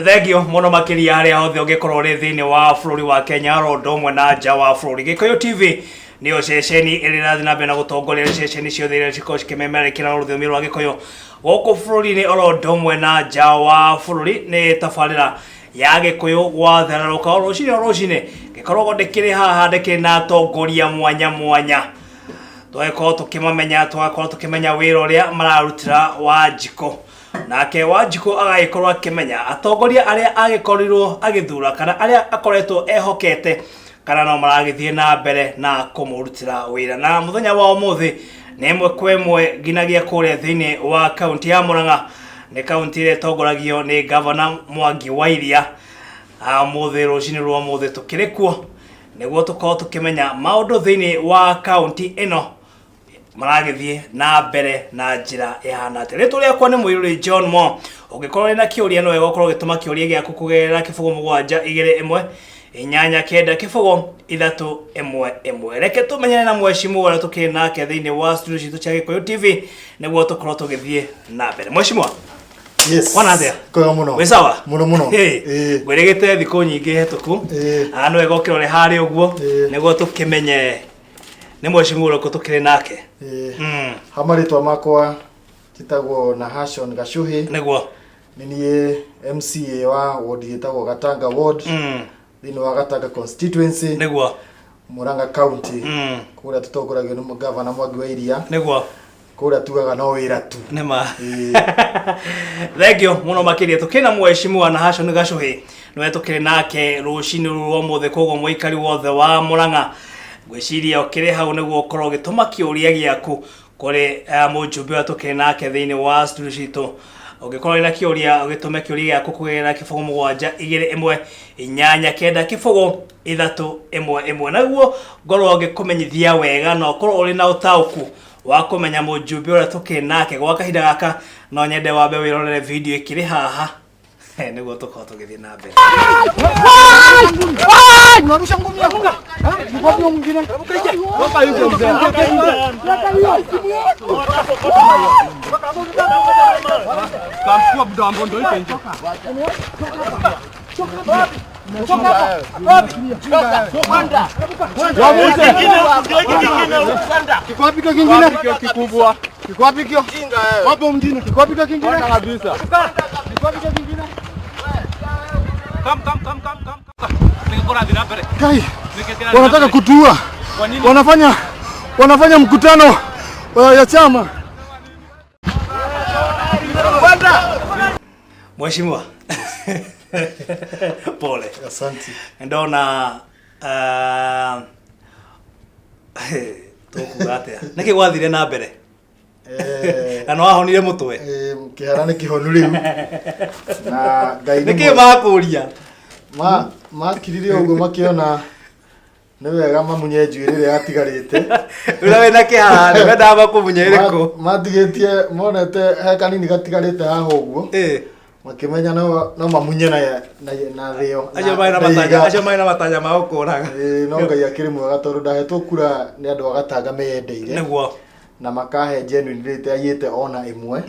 Thegio muno makiria haria hothe ungikorwo ri thiini wa bururi wa Kenya ro ndomwe na nja wa bururi. Gikuyu TV niyo ceceni irira thina mbere na gutongoria ceceni ciothe iria ciko cikimemerekera rũthiomi rwa Gikuyu guku bururi-ini oro ndomwe na nja wa bururi. Ni tabarĩra ya Gikuyu gwatheraruka rucini gikoragwo ndikiri haha ndikiri na atongoria mwanya mwanya twakorwo tukimamenya twakorwo tukimenya wira uria mararutira Wanjikũ. Nake Wanjikũ agaikorwo akimenya atongoria aria agikorirwo agithura kana aria akoretwo ehokete kana no maragithie na mbere na kumurutira wira. Na muthenya wa umuthi ni imwe kwa imwe nginagia kuria thiini wa kaunti ya Murang'a, ni kaunti ire tongoragio ni Governor Mwangi wa Iria. Muthi rucini rwa muthi tukirikuo niguo tukorwo tukimenya maundu thiini wa kaunti ino maragithie na mbere na njira ihana atia. Ritu riakwa ni Muiruri John Mo. Ungikorwo na kiuria no wega ukorwo gituma kiuria giaku kugerera kibugo 729 reke tumenyane na mheshimiwa ura tukiri nake thiini wa studio citu cia Gikuyu TV niguo tukorwo tugithie na mbere. Mheshimiwa, yes, wana atia kwega muno we sawa muno ngwirigite thiku nyingi hetuku no wega ukirore hari uguo niguo tukimenye ni mheshimiwa ura tukiri nake. Hamaritwa makwa kitagwo Nahashon Gashuhi niguo ninie MCA wa ward yetagwo Gatanga ward thiini wa Gatanga constituency niguo Murang'a county kuria tutongoragio ni Governor Mwangi wa Iria niguo kuria tugaga no wira tu nema. Thegio muno makiria tukina mheshimiwa Nahashon Gashuhi niwe tukiri nake rucini rwa muthe koguo muikari wothe wa Murang'a gwiciria ukiri hau niguo ukorwo gituma kiuria giaku kuri mujumbe wa tukiri nake thiini wa studio citu. Ungikorwo na kiuria ugitume kiuria giaku kugerera kibugo 729 naguo ngorwo ngikumenyithia wega no korwo uri na utauku wa kumenya mujumbe ura tukiri nake gwa kahinda gaka no nyende wambe wirorere video ikiri haha niguo tukorwo tugithie na mbere. Unarusha ngumi ya kunga. Mkopi mwingine. Wapa yuko mzee. Kamchukua mdambo ndio hicho hicho. Kikwapi kingine kikubwa. Kikwapi kio? Wapo mjini. Kikwapi kingine kabisa. Kikwapi kingine? Come. Kai, wanataka kutua. Wanafanya mkutano ya chama. Mheshimiwa. Pole. Asante. Ndona tukugatea. Niki gwathire na mbere. Kana wahonire mutwe. Kiharane kihonu riu. Na ngai niki makuria. Makirire uguo makiona ni wega mamunye njuire yatigarite ura wena kihara wenda bakumunye iriku matigetie monete he kanini gatigarite haha uguo makimenya no mamunye na thio acio mai na matanya ma gukuraga no ngai akiri mwega tondu ndahetwo kura ni andu agatanga meyendeire niguo na makahe genuine rate ayite ona imwe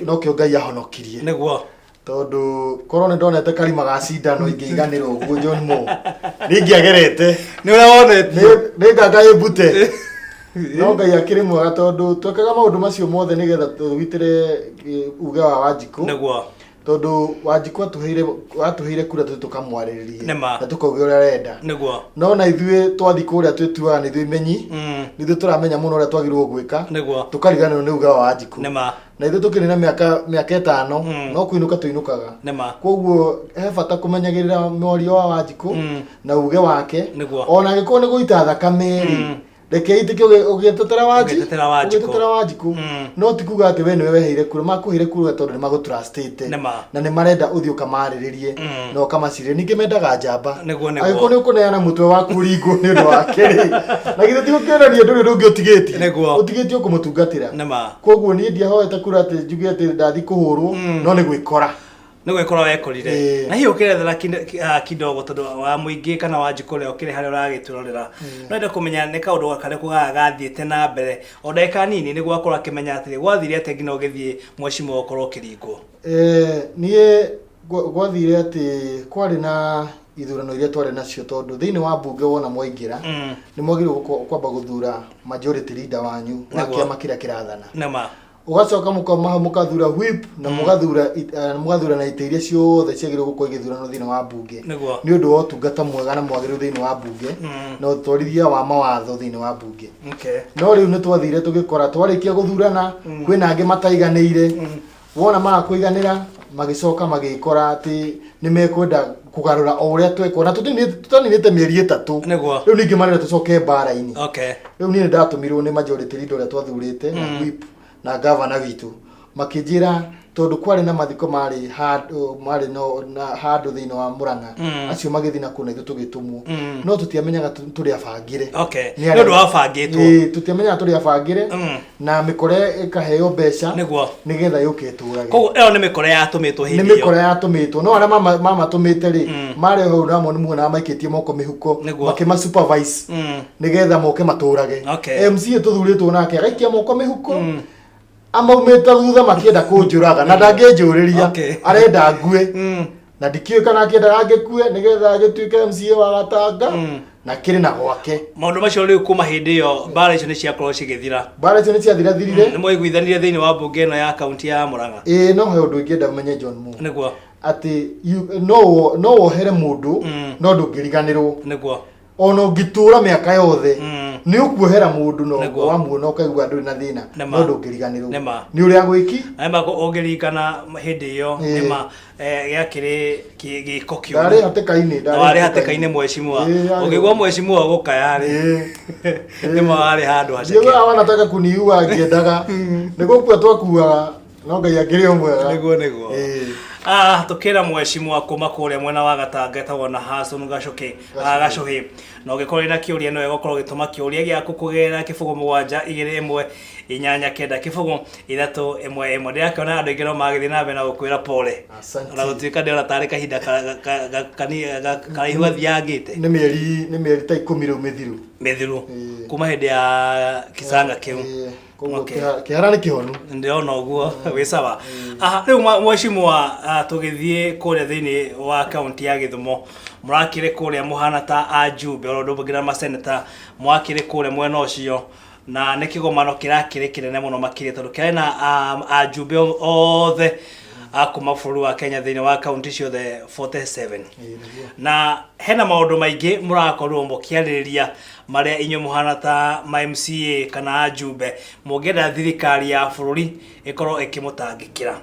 no kio ngai ahonokirie niguo tondu korone ndonete Karima gacindano ingeiganira uguo John Mo ningiagerete ni ura wonete ni nganga ibute no ngai akiri mwega tondu twekaga maundu macio mothe nigetha tuwitire uge wa Wanjikũ niguo tondu Wanjikũ atuheire kura tukamwariririe na tukauge uria renda niguo no na ithue twathi kuria twituaga ni ithue menyi nithu turamenya muno uria twagirwo gwika niguo tukariganirwo ni uge wa Wanjikũ nema na ithu tukiri na miaka 5 no kuinuka tuinukaga nema koguo he bata kumenyagirira morio wa Wanjikũ na uge wake niguo ona giko ni guita thakame reke itikio ugetetera Wanjikũ no tikuga ati we niwe weheire kura makuheire kura tondu ni magutrustite na ni marenda uthio kamariririe no kamacire ninge mendaga njamba agiko ni ukuneana mutwe waku ringo ni ndo wakeri na githe tigukiona nduri ndungi utigitie kumutungatira koguo ni ndia hoete kura ati njuge ati ndathi kuhurwo no ni gwikora niguo ikora wekorire na hiyo kirethera kidogo tondu wa muingi kana Wanjikũ ria ukire hari uragiturorera no ende kumenya ni kaundu kare kugathiite na mbere o ndaika nini niguo akora kimenya ati gwathire ate ngina ugithie mheshimiwa ukorwo kiringo nie gwathire ati kwari na ithurano iria twari nacio tondu thiini wa bunge wona mwaingira ni mwagire kwamba guthura majority leader wanyu wa kiama kiria kirathana nama ugacoka mukathura whip na mugathura na ite iria ciothe ciagire gukorwo igithurano thiini wa bunge ni undu wa utungata mwega na mwagire thiini wa bunge na utwarithia wa mawatho thiini wa bunge no riu ni twathire tugikora twarikia guthurana kwina angi mataiganiire wona marakuiganira magicoka magikora ati ni mekwenda kugarura o uria twekona tutinite mieri 3 riu ningi marira tucoke mbara-ini riu ni ndatumirwo ni majority leader uria twathurite na whip na governor witu makijira tondu kwari na mathiko mari handu thiini wa Murang'a acio magithina kuna ithu tugitumwo no tutiamenyaga turi abangire ni ndu wabangitwo tutiamenyaga turi abangire na mikore ikaheo mbeca nigetha yuke turage koguo eo ni mikore yatumitwo hindi ni mikore yatumitwo no ara mama tumite ri mari ho na moni muona maikitie moko mihuko makima supervise nigetha moke maturage MC tuthuritwo nake agaikia moko mihuko amaumeta thutha makienda kunjuraga na ndangenjuriria arenda ngue na ndikiwe kana akienda angekue nigetha agituike MCA wa Gatanga na kiri na gwake maundu macio riu kuma hindi yo bara icio ni ciakorwo cigithira bara icio ni ciathirathirire ni mwaiguithanire thiini wa bunge ino ya kaunti ya Murang'a no he undu ingienda menye John Mo niguo ati no wohere mundu no ndungiriganirwo niguo ona ungitura miaka yothe ni ukuhera mundu no wamuona ukaigua nduri na thina no ndungiriganirwo ni uria gwiki aima ungirikana hindi yo nima yakiri giko kiu ndari hatekaine mheshimiwa ungigwa mheshimiwa gukayari nima wari handu haceke ndio awana nataka kuniua ngiendaga niguo kwa twakuaga no ngai akiri omwega niguo tukira mheshimiwa kuma kuria mwena wa Gatanga tawona Hassan Gacoke no gikori na kiuria no egokoro gituma kiuria giaku kugera kifugo 721 kifugo 311 ndirakona andu ingiro magithi na bena gukwira pole na gutuika ndira tari kahinda karaihu athiangite ni mieri ta 10 riu mithiru kuma hindi ya kisanga kiu kiharani kihonu ndiona uguo wi sawa riu mheshimiwa tugithie kuria thiini wa kaunti ya Githumo murakire kuria muhana ta ajumbe orodo bugira ma senator mwakire kuria mwena ucio na nikigomano kirakire kinene muno makiria tondu kira na ajumbe othe akuma bũrũri wa Kenya thiini wa kaunti ciothe 47 na hena maundu maingi murakorwo mukiarĩrĩria maria inyo muhana ta ma MCA kana ajumbe mungenda thirikari ya bũrũri ikorwo ikimutangikira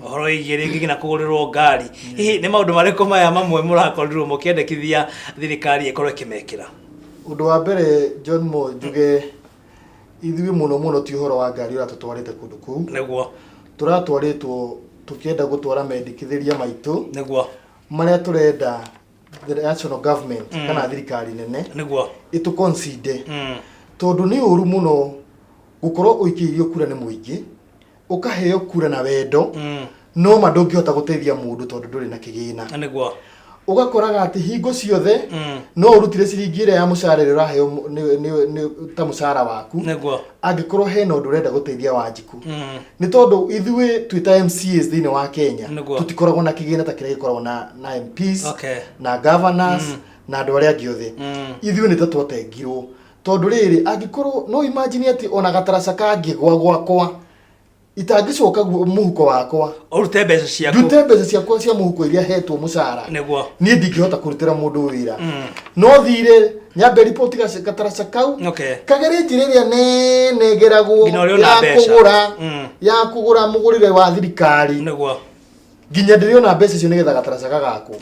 ohoro igire ngina kugurirwo ngari hihi ni maundu mariko maya mamwe murakorirwo mukiendekithia thirikari ikorwo ikimekira undu wa mbere John Mo njuge ithui muno ti uhoro wa ngari uratutwarite kundu kuu niguo turatwaritwo tukienda gutwara mendikithiria maitu niguo maria turenda the national government kana thirikari nene niguo itu consider tondu ni uru muno gukorwo uikirio kura ni muingi ukaheo kura na wendo no mandungihota guteithia mundu tondu nduri na kigina niguo ugakoraga ati hingo ciothe no urutire ciringi ire ya mucarire uraheo ni ta mucara waku niguo angikorwo hena undu urenda guteithia Wanjiku ni tondu ithui twita MCAs thiini wa Kenya tutikoragwo na kigina ta kiria gikoragwo na MPs na governors na andu aria angi othe ithui ni tatwatengirwo tondu riri angikorwo no imagine ati ona gataraca kangigwa gwakwa itangicoka muhuko wakwa urute mbeca ciaku ndute mbeca ciakwa cia muhuko iria hetwo mucara niguo ni ndingihota kurutira mundu wira no thire nyambe report gataraca kau kagere njiriria nene geragwo ya kugura mugurire wa thirikari niguo nginya ndiriona mbeca cio nigetha gataraca gagakwo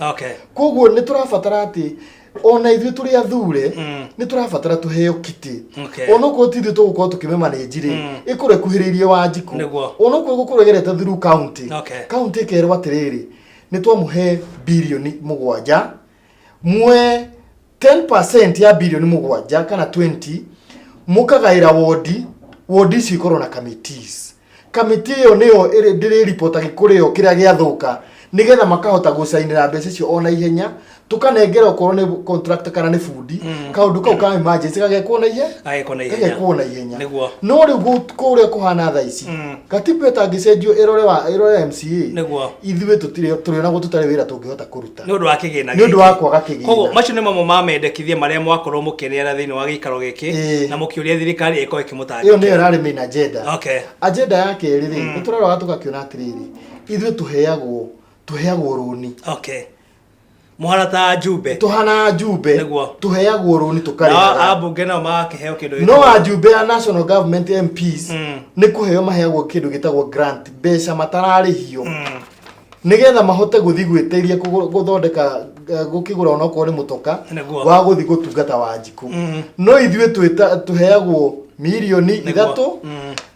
koguo ni turabatara ati ona ithui turi athure ni turabatara tuheo kiti ona ko tithio tugukorwo tukimemanage ri ikure kuhiririe Wanjiku ona ko gukuregerete through county county kerwo atiriri ni twamuhe bilioni 7 mwe 10% ya bilioni 7 kana 20 mukagaira wodi cikorwo na committees committee yo niyo ndiri report agikurio kiria giathuka nigetha makahota gucainira mbeca cio ona ihenya tukanengera okorwo ni contract kana ni fundi kaundu kau ka emergency gagekwo na ihenya no riu kuria kuhana tha ici katiba tangicenjio irore MCA ithuĩ tũtirĩ na gũtũtarĩ wĩra tũngĩhota kũruta nĩ ũndũ wa kĩgĩna nĩ ũndũ wa kwaga kĩgĩna koguo macio nĩ mamwe ma mendekithia marĩa mwakorwo mũkĩrĩra thĩinĩ wa gĩikaro gĩkĩ na mũkĩũria thirikari ĩkorwo ĩkĩmũtangĩkĩra ĩyo nĩyo ĩrarĩ main agenda agenda ya kerĩ rĩ nĩtũraroga tũgakĩona atĩrĩrĩ ithuĩ tũheagwo rũni muhana ta Jumbe tuhana Jumbe tuheagwo rũni tũkarĩha ambunge nao magakĩheo kĩndũ no Jumbe ya national government MPs nĩ kũheo maheagwo kĩndũ gĩtagwo grant mbeca matararĩhio nigetha mahote guthi gwĩteria guthondeka gukigura ona okorwo ni mutoka wa guthi gutungata Wanjiku no ithuĩ tuheagwo milioni 3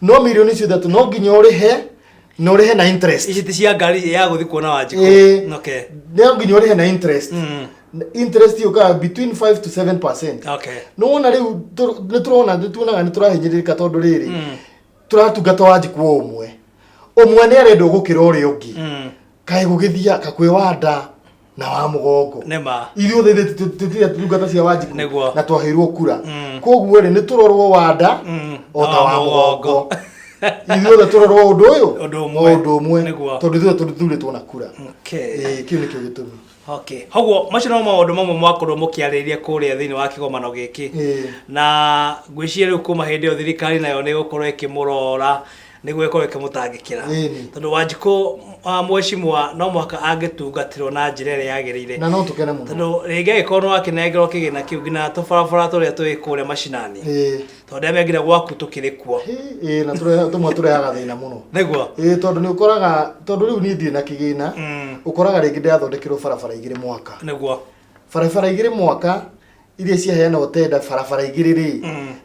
no milioni 3 no nginya urihe na interest ici ti cia ngari ya guthi kuona Wanjiku no nginya urihe na interest interest yuka between 5 to 7%. No wona riu nituonaga niturahinyirika tondu riri turatungata Wanjiku umwe ni arenda gukira uria ungi kae gugithia kakwewanda na wa mugongo nema ithuĩ tutire tungata cia Wanjiku na twahirwo kura koguo ri niturorwo wanda o ta wa mugongo ithuĩ turorwo undu umwe tondu ithuĩ tuthurĩtwo na kura kĩu nĩkĩo gĩtũmi haguo macio no maũndũ mamwe mwakorwo mũkĩarĩrĩria kũrĩa thĩinĩ wa kĩgomano gĩkĩ na ngwĩciria rĩu kuma hĩndĩ ĩyo thirikari nayo nĩ gũkorwo ĩkĩmũrora niguo ĩkorwo ĩkĩmũtangĩkĩra tondu Wanjiku mweshimwa no mwaka angĩtungatirwo na njĩra ĩrĩa yagĩrĩire na no tũkene mũno tondu rĩngĩ agĩkorwo no akĩnengerwo kĩgĩna kĩu nginya tũbarabara tũrĩa twĩ kũrĩa macinani tondu arĩa megire gwaku tũkĩrĩ kuo na tũmwe tũrehaga thĩna mũno nĩguo tondu nĩ ũkoraga tondu rĩu niĩ ndirĩ na kĩgĩna ũkoraga rĩngĩ ndĩrathondekerwo barabara 2 mwaka nĩguo barabara 2 mwaka iria ciaheanwo tenda barabara 2 rĩ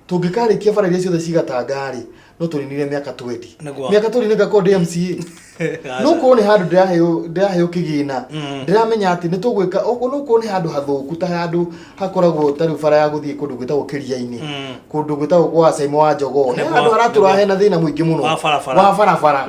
tũngĩkarĩkia bara iria ciothe cigatangari no turinire miaka 20 miaka 20 nĩgakorwo MCA no kuone handu ndĩraheo kĩgĩna ndĩramenya atĩ nĩ tũgwĩka no kuone handu hathũku ta handu hakoragwo tarĩ bara ya gũthiĩ kũndũ gwĩtagwo Kĩria-inĩ kũndũ gwĩtagwo kwa Saimo wa Njogoo handu haratũrahe na thĩna mũingĩ mũno wa barabara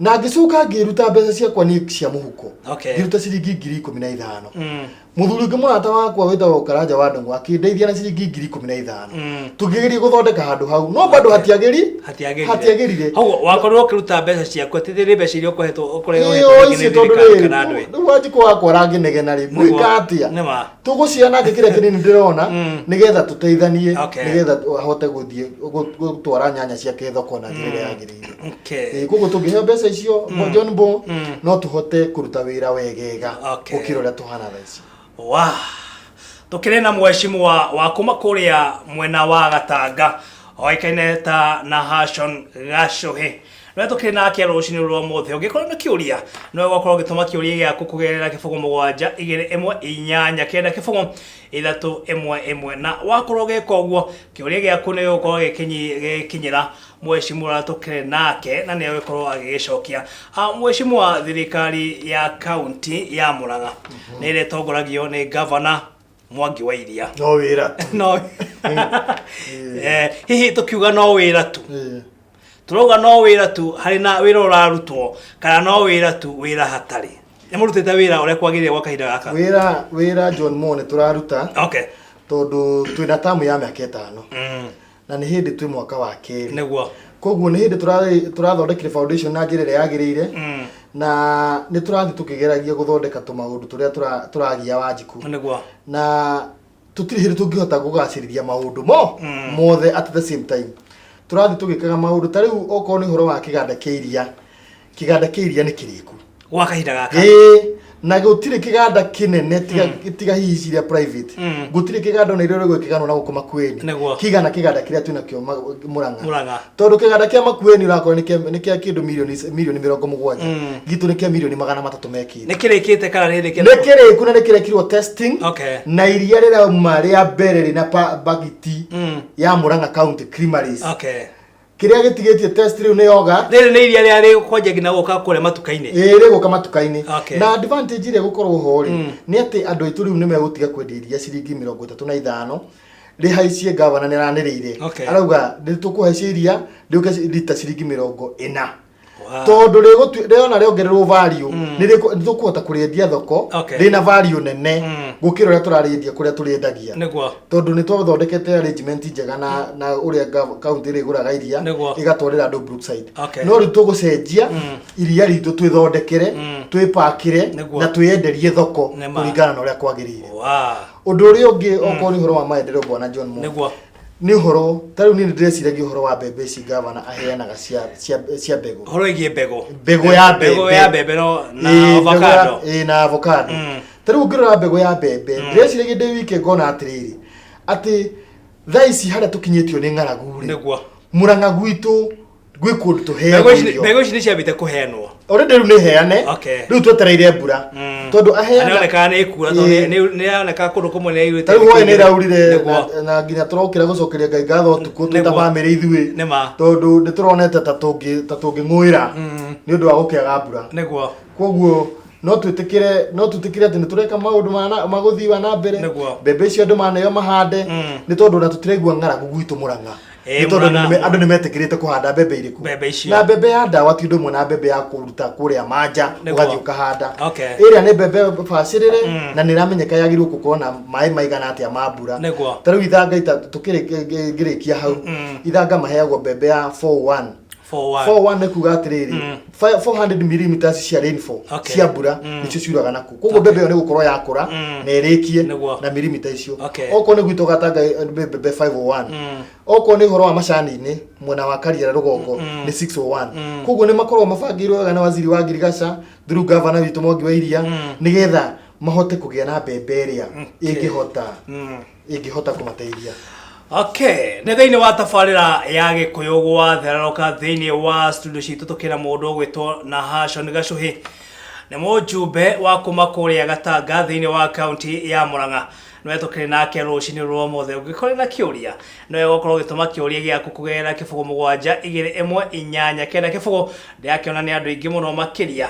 na ngĩcoka ngĩruta mbeca ciakwa nĩ cia mũhuko ngĩruta ciringi 15,000 muthuri ũngĩ mũrata wakwa wĩtagwo Karanja wa Ndong'u akĩndeithia na ciringi 15,000 tũngĩgeria gũthondeka handũ hau no bado hatiagĩrire hau wakorwo ũkĩruta mbeca ciakwa tĩtĩrĩ mbeca iria ũkohetwo rĩu Wanjiku wakwa arangĩnegena rĩ mwĩka atĩa tũgũciana kĩrĩa kĩnini ndĩrona nĩgetha tũteithanie nĩgetha ahote gũthiĩ gũtwara nyanya ciake thoko na njĩra ĩrĩa yagĩrĩire koguo tũngĩheo mbeca icio John Bo no tũhote kũruta wĩra wegega gũkĩra ũrĩa tũhana thaa ici tukire na mweshimwa wa kuma kuria mwena wa Gatanga oikaine ta Nahashon Gashuhi no tukire na kia rucini rwa mothe ungikorwo na kiuria no gwakorwo gituma kiuria gyaku kugerera kifungo 7 2 1 8 kenda kifungo 3 1 1 na wakorwo geka uguo kiuria gyaku ni gukorwo gikinyira mweshimwa tukire nake na ni gukorwo agigicokia mweshimwa thirikari ya county ya Murang'a ni ile tongoragio ni governor Mwangi wa Iria no wira no hihi tukiuga no wira tu turoga no wira tu harina wira urarutwo kana no wira tu wira hatari nimurutite wira uria kwagirire gwa kahinda gaka wira John Mone turaruta tondu twina tamu ya miaka 5 na ni hindi twi mwaka wa 2 niguo koguo ni hindi turathondekire foundation na njĩra ĩrĩa yagĩrĩire na nĩ tũrathi tũkĩgeragia gũthondeka tũmaũndũ tũrĩa tũragia Wanjiku niguo na tũtirĩ hĩndĩ tũngĩhota gũgacĩrithia maũndũ mothe at the same time tũrathi tũgĩkaga maũndũ ta rĩu okorwo nĩ ũhoro wa kĩganda kĩa iria nĩ kĩrĩku gwa kahinda gaka na gũtirĩ kĩganda kĩnene tiga hihi ciria private gũtirĩ kĩganda na irio gwĩkĩganwo na gũkoma Makueni kĩganda kĩrĩa twĩna kĩo Murang'a tondũ kĩganda kĩa Makueni ũrakorwo nĩ kĩa kĩndũ milioni 70 gitu nĩ kĩa milioni 300 mekire nĩ kĩrĩkĩte kana nĩ kĩrĩku na nĩ kĩrekirwo testing na iria rĩrauma rĩa mbere rĩna bagiti ya Murang'a county creameries kiria gitigetie test riu ni yoga riri ni iria ria ri kwanja gina guka kure matuka-ini ri guka matuka-ini na advantage ire gukorwo ho ri ni ati andu aitu riu ni megutiga kwendia iria ciringi 35 ri haicie governor ni raniriire arauga ndi tukuhaicia iria ndiuke lita ciringi 40 tondu riona riongererwo value ni tukuhota kuriendia thoko rina value nene gukira uria turariendia kuria turiendagia tondu ni twathondekete arrangement njega na uria county ri guraga iria igatwarira andu Brookside no ri tugucenjia iria ritu twithondekere twipakire na twienderie thoko kuringana na uria kwagirire undu uria ungi okorwo ni horo wa maendeleo bwana John Mo ni horo tariu ni ndreciragia horo wa mbembe ci governor aheanaga cia mbegu horo igie mbegu ya mbembe no na avocado na avocado tariu ngirora mbegu ya mbembe ndreciragia ndi wike ngona atiriri ati thaici haria tukinyitio ni ng'aragu niguo Murang'a gwitu gwi kundu tuheagwo mbegu ici ni ciambite kuheanwo already riu ni heane riu twetereire mbura tondu aheana nioneka ni ikura ni yoneka kundu kumwe ni irite tariu hoye ni raurire na nginya turokira gucokeria Ngai ngatho tuku twita family ithui tondu ni turonete ta tunging'uira ni undu wa gukiaga mbura niguo koguo no twitikire ati ni tureka maundu maguthiwa na mbere mbembe icio andu manayo mahande ni tondu na tutiregua ng'aragu gwitu Murang'a ni tondu andu ni metikirite kuhanda mbembe iriku na mbembe ya ndawa ti undu mwe na mbembe ya kuruta kuria manja ugathi ukahanda iria ni mbembe bacirire na ni ramenyeka yagirwo gukorwo na mai maigana atia ma mbura tariu ithanga ita tukirikia hau ithanga maheagwo mbembe ya 41 ne kuga atiriri 400 mm cia rainfall cia mbura nicio ciuraga naku koguo mbembe yo ni gukorwo yakura na irikie na milimita icio oko ni gwito gatanga mbembe 501 oko ni horo wa macani-ini mwena wa Kariara rugongo ni 601 koguo ni makorwo mabangirwo wega na waziri wa Ngirigaca through governor witu Mwangi wa Iria nigetha mahote kugia na mbembe iria ingihota kumateithia ne thiini wa tafarira ya Gikuyu gwatheraroka thiini wa studio citu tukira mundu gwitwo Nahashon Gacuhi ni mujumbe wa kuma kuria Gatanga thiini wa county ya Murang'a no etukire nake rucini rwo mothe ungikore na kiuria no gukorwo gituma kiuria giaku kugera kifugo 7-1-8 kenda kifugo ndiakiona ni andu ingi muno makiria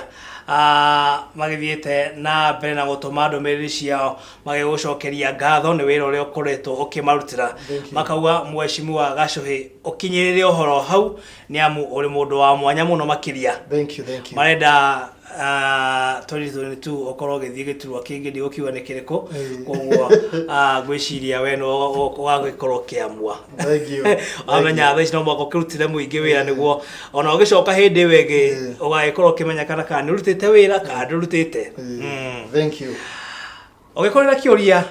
magithiete na mbere na gutuma ndumiriri ciao magigucokeria ngatho ni wira uria ukoretwo ukimarutira makauga mweshimiwa Gacuhi ukinyirire uhoro hau ni amu uri mundu wa mwanya muno makiria thank you marenda 2022 okorwo githie giturwa kingi ndi ukiwa ni kiriko koguo gwiciria we no wagikorwo kiamua thank you amenya tha no mwako kirutire muingi wira niguo ona ugicoka hindi wege ugagikorwo kimenya kana ni urutite wira kana ndurutite thank you ugikorera kiuria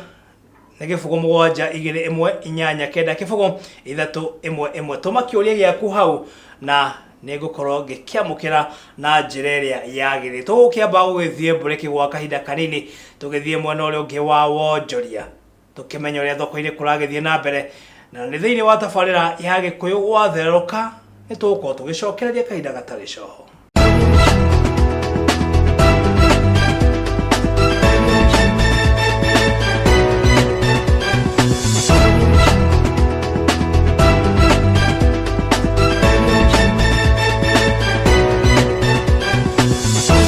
na gifugo 7-2-1-8 kenda kifugo 3-1-1 tuma kiuria giaku hau na negukorwo gikiamukira na njireria yagiri tukiamba gugithie break gwa kahinda kanini tugithie mwena uria ungi wa wonjoria tukimenya uria thoko-ini kuragithie na mbere na ni thiini wa tafarira ya Gikuyu gwatheroka ni tuko tugicokereria kahinda gatari coho.